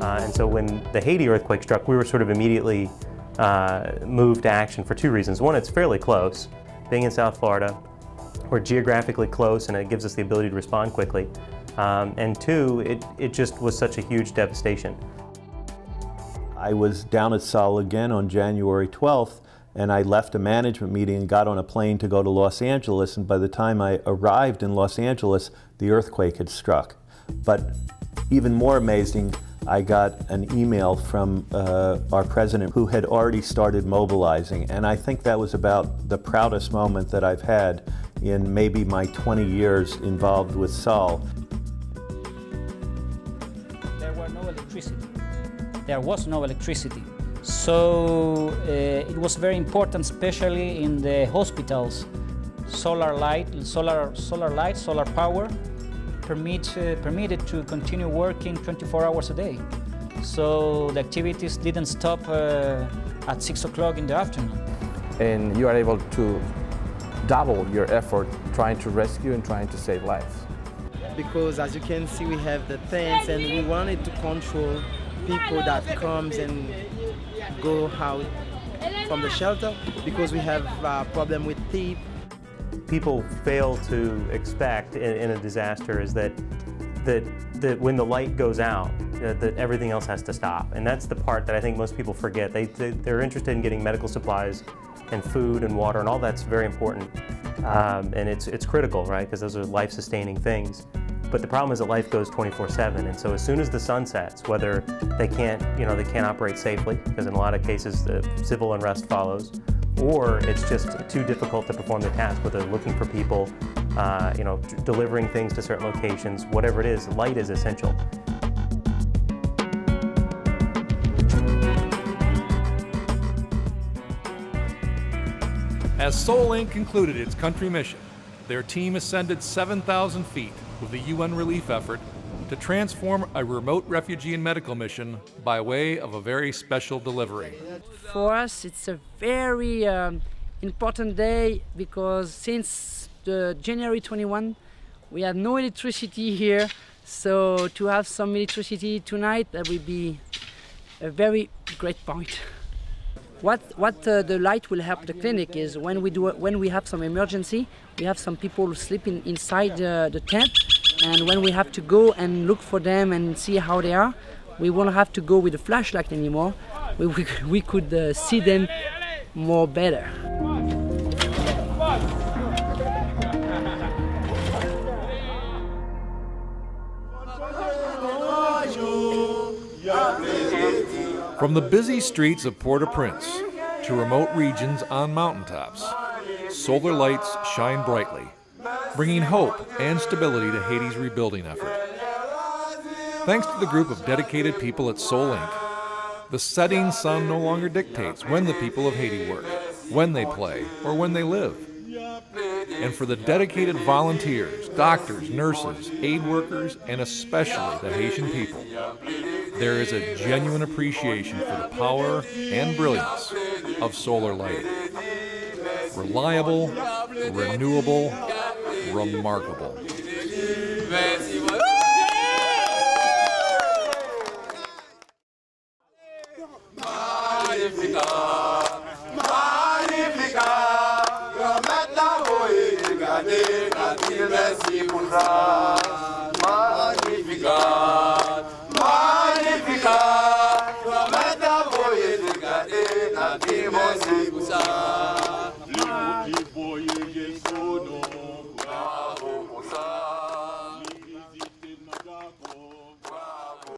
And so when the Haiti earthquake struck, we were sort of immediately moved to action for two reasons. One, it's fairly close. Being in South Florida, we're geographically close and it gives us the ability to respond quickly. And two, it just was such a huge devastation. I was down at Seoul again on January 12th, and I left a management meeting and got on a plane to go to Los Angeles, and by the time I arrived in Los Angeles, the earthquake had struck. But even more amazing, I got an email from our president who had already started mobilizing, and I think that was about the proudest moment that I've had in maybe my 20 years involved with Seoul. There was no electricity. There was no electricity. So it was very important, especially in the hospitals. Solar power permitted to continue working 24 hours a day. So the activities didn't stop at 6 o'clock in the afternoon. And you are able to double your effort trying to rescue and trying to save lives. Because as you can see, we have the tents and we wanted to control people that comes and go out from the shelter because we have a problem with thief. People fail to expect in a disaster is that when the light goes out, that everything else has to stop. And that's the part that I think most people forget. They're interested in getting medical supplies and food and water, and all that's very important. And it's critical, right? Because those are life-sustaining things. But the problem is that life goes 24/7, and so as soon as the sun sets, whether they can't operate safely, because in a lot of cases the civil unrest follows, or it's just too difficult to perform the task, whether they're looking for people, delivering things to certain locations, whatever it is, light is essential. As Seoul Inc. concluded its country mission, their team ascended 7,000 feet with the UN relief effort to transform a remote refugee and medical mission by way of a very special delivery. For us, it's a very important day because since January 21, we had no electricity here. So to have some electricity tonight, that would be a very great point. What the light will help the clinic is when we have some emergency, we have some people sleeping inside the tent, and when we have to go and look for them and see how they are, we won't have to go with a flashlight anymore. We could see them more better. From the busy streets of Port-au-Prince to remote regions on mountaintops, solar lights shine brightly, bringing hope and stability to Haiti's rebuilding effort. Thanks to the group of dedicated people at Seoul Inc., the setting sun no longer dictates when the people of Haiti work, when they play, or when they live. And for the dedicated volunteers, doctors, nurses, aid workers, and especially the Haitian people, there is a genuine appreciation for the power and brilliance of solar lighting. Reliable, renewable, remarkable. Magnificat,